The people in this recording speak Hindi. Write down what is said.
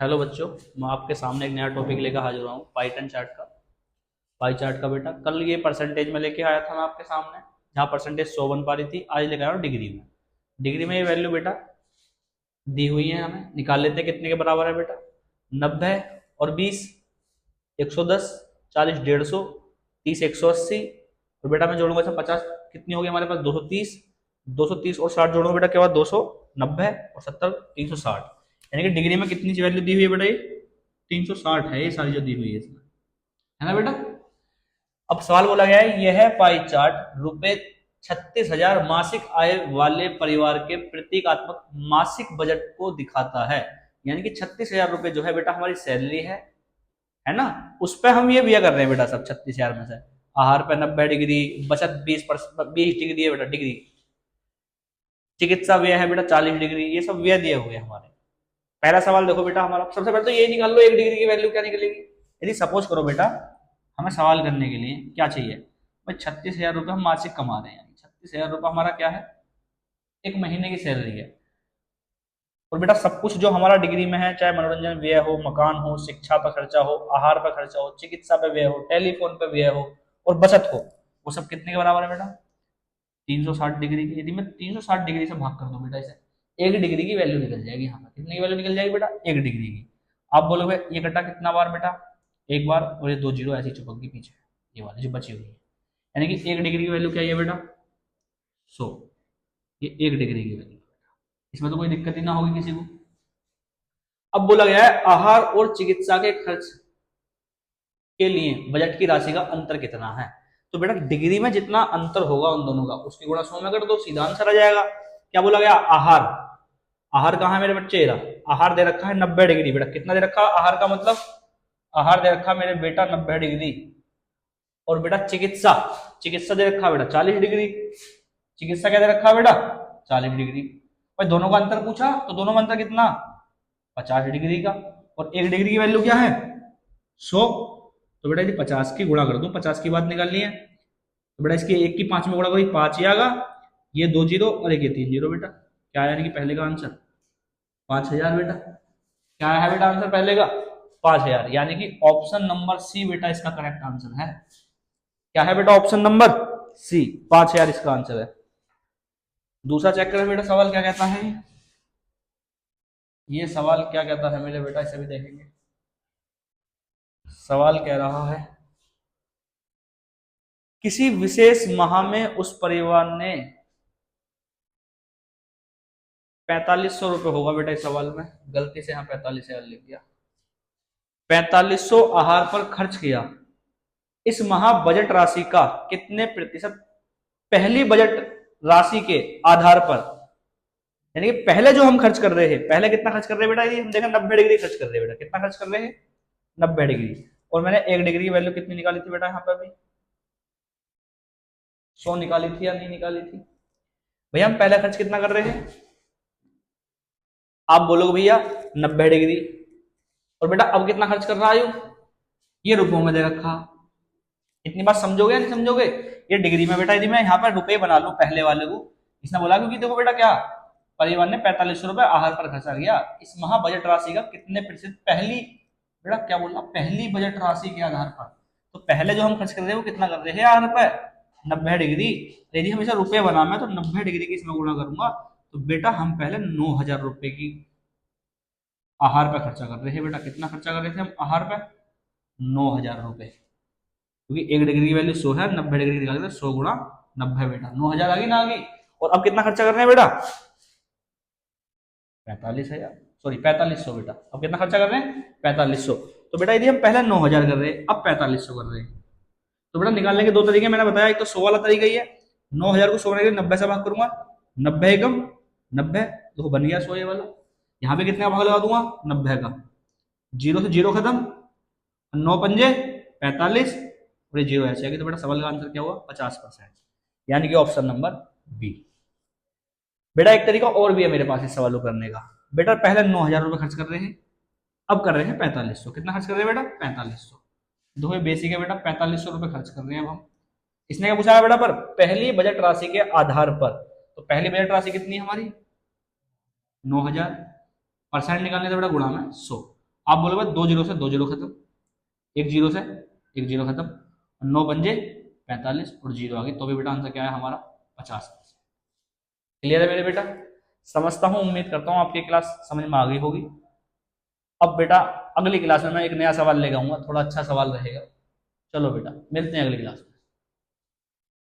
हेलो बच्चों, मैं आपके सामने एक नया टॉपिक लेकर हाजिर हुआ हूँ पाई चार्ट का बेटा। कल ये परसेंटेज में लेके आया था मैं आपके सामने, जहाँ परसेंटेज 100 बन पा रही थी। आज लेकर आया हूँ डिग्री में ये वैल्यू बेटा दी हुई है, हमें निकाल लेते हैं कितने के बराबर है बेटा। 90 और 20, 110, 40, 150, 30, 180 और बेटा मैं जोड़ूंगा इसमें 50, कितनी होगी हमारे पास 230। 230 और 60 जोड़ूंगा बेटा, क्या बात 290 और 70 360। यानी कि डिग्री में कितनी वैल्यू दी हुई है बेटा, ये 360 है ये सारी जो दी हुई है इसमें, है ना बेटा। अब सवाल बोला गया है, यह है पाई चार्ट रुपए 36,000 मासिक आय वाले परिवार के प्रतीकात्मक मासिक बजट को दिखाता है। यानी कि 36,000 रुपए जो है बेटा हमारी सैलरी है ना। उस पर हम ये व्यय कर रहे हैं बेटा, सब 36,000 में से आहार पे 90 डिग्री, बचत 20 डिग्री है बेटा डिग्री, चिकित्सा व्यय है बेटा 40 डिग्री, ये सब व्यय दिए हुए हैं हमारे। पहला सवाल देखो बेटा हमारा, सबसे पहले तो ये निकाल लो 1 डिग्री की वैल्यू क्या निकलेगी। यदि सपोज करो बेटा हमें सवाल करने के लिए क्या चाहिए, भाई 36,000 रुपये हम मासिक कमा रहे हैं, 36,000 रुपये हमारा क्या है, एक महीने की सैलरी है। और बेटा सब कुछ जो हमारा डिग्री में है, चाहे मनोरंजन व्यय हो, मकान हो, शिक्षा पर खर्चा हो, आहार पर खर्चा हो, चिकित्सा पे व्यय हो, टेलीफोन पे व्यय हो और बचत हो, वो सब कितने के बराबर है बेटा, 360 डिग्री की। यदि मैं 360 डिग्री से भाग कर दूं बेटा इसे, 1 डिग्री की वैल्यू निकल जाएगी। यहाँ पर कितने की वैल्यू निकल जाएगी बेटा, 1 डिग्री की। आप बोलोगे ये कटा कितना बार बेटा, एक बार, और ये 2 जीरो ऐसी चिपक गई पीछे, ये वाली जो बची हुई है। यानी कि 1 डिग्री की वैल्यू क्या है बेटा, 100। ये 1 डिग्री की वैल्यू, इसमें तो कोई दिक्कत ही ना होगी किसी को। अब बोला गया है आहार और चिकित्सा के खर्च के लिए बजट की राशि का अंतर कितना है। तो बेटा डिग्री में जितना अंतर होगा उन दोनों का, उसकी गुणा 100 में कर दो, सीधा आंसर आ जाएगा। क्या बोला गया, आहार, आहार कहाँ है मेरे बच्चे, आहार दे रखा है 90 डिग्री बेटा। कितना दे रखा है आहार का मतलब, आहार दे रखा मेरे बेटा 90 डिग्री। और बेटा चिकित्सा, चिकित्सा दे रखा है बेटा 40 डिग्री। चिकित्सा क्या दे रखा है बेटा, 40 डिग्री। भाई दोनों का अंतर पूछा तो दोनों में अंतर कितना, 50 डिग्री का। और 1 डिग्री की वैल्यू क्या है, 100। तो बेटा यदि 50 की गुणा कर दूं, 50 की बात निकालनी है, तो बेटा इसकी एक की 5 में गुणा करो, 5 ही आएगा, ये 2 जीरो और एक ये 3 जीरो बेटा। क्या है, यानी कि पहले का आंसर 5,000 बेटा। क्या है बेटा आंसर पहले का, 5,000। यानी कि ऑप्शन नंबर सी बेटा इसका करेक्ट आंसर है। क्या है बेटा, ऑप्शन नंबर सी, 5,000 इसका आंसर है। दूसरा चेक करें बेटा सवाल क्या कहता है, ये सवाल क्या कहता है मेरे बेटा, इसे भी देखेंगे। सवाल कह रहा है किसी विशेष माह में उस परिवार ने 4,500 रुपये होगा बेटा, इस सवाल में गलती से यहाँ 45,000 लिख दिया। 4,500 आहार पर खर्च किया। इस माह बजट राशि का कितने प्रतिशत पहली बजट राशि के आधार पर, यानी कि पहले जो हम खर्च कर रहे हैं, पहले कितना खर्च कर रहे हैं बेटा, ये हम देखें 90 डिग्री खर्च कर रहे हैं बेटा। कितना खर्च कर रहे हैं, 90 डिग्री। और मैंने 1 डिग्री की वैल्यू कितनी निकाली थी बेटा, यहाँ पर भी 100 निकाली थी या नहीं निकाली थी। भैया हम पहला खर्च कितना कर रहे हैं, आप बोलोगे भैया 90 डिग्री। और बेटा अब कितना खर्च कर रहा है, ये रुपयों में दे रखा। इतनी बात समझोगे या नहीं समझोगे। ये डिग्री में बेटा, यदि मैं यहाँ पर रुपए बना लूं पहले वाले को, इसने बोला क्योंकि देखो बेटा क्या, परिवार ने 4,500 रुपए आहार पर खर्चा किया, इस माह बजट राशि का कितने प्रतिशत पहली, बेटा क्या बोलना, पहली बजट राशि के आधार पर। तो पहले जो हम खर्च कर रहे हैं वो कितना कर रहे हैं आहार पर, 90 डिग्री। यदि हम इसे रुपये बनाना है तो 90 डिग्री की इसमें गुणा करूंगा, तो बेटा हम पहले 9,000 रुपए की आहार पर खर्चा कर रहे हैं बेटा। कितना खर्चा कर रहे थे हम आहार पर, 9,000 रुपए। क्योंकि 1 डिग्री की वैल्यू 100 है, 90 डिग्री निकाले तो 100 गुणा 90 बेटा, 9,000 आ गई ना आ गई। और अब कितना खर्चा कर रहे हैं बेटा, 45,000, सॉरी 4,500 बेटा। अब कितना खर्चा कर रहे हैं, 4,500। तो बेटा यदि हम पहले 9,000 कर रहे हैं, अब 4,500 कर रहे हैं, तो बेटा निकालने के दो तरीके मैंने बताया, एक तो 100 वाला तरीका ही है, 9,000 को 100 के 90 से भाग करूंगा, 90 एकम 90, तो बन गया 100 ये वाला। यहाँ पे कितने का भाग लगा दूंगा, 90 का, जीरो से जीरो खत्म, 9 पंजे 45, और ये जीरो ऐसे आएगी। तो बेटा सवाल का आंसर क्या हुआ, 50%, यानी कि ऑप्शन नंबर बी। बेटा एक तरीका और भी है मेरे पास इस सवाल को करने का। बेटा पहले 9,000 रुपये खर्च कर रहे हैं, अब कर रहे हैं 4,500। कितना खर्च कर रहे हैं बेटा, 4,500। दो बेसिक है बेटा, 4,500 रुपये खर्च कर रहे हैं अब हम। इसने क्या पूछा है बेटा, पर पहली बजट राशि के आधार पर। तो पहली बजट राशि कितनी है हमारी, 9,000। परसेंट निकालने से बेटा गुणा में 100। आप बोलोगे 2 जीरो से 2 जीरो खत्म, 1 जीरो से 1 जीरो खत्म, 9 पंजे 45 और जीरो आ गई, तो भी बेटा आंसर क्या है हमारा 50। क्लियर है मेरे बेटा? समझता हूँ, उम्मीद करता हूँ आपकी क्लास समझ में आ गई होगी। अब बेटा अगली क्लास में मैं एक नया सवाल लेकर आऊंगा, थोड़ा अच्छा सवाल रहेगा। चलो बेटा मिलते हैं अगली क्लास में।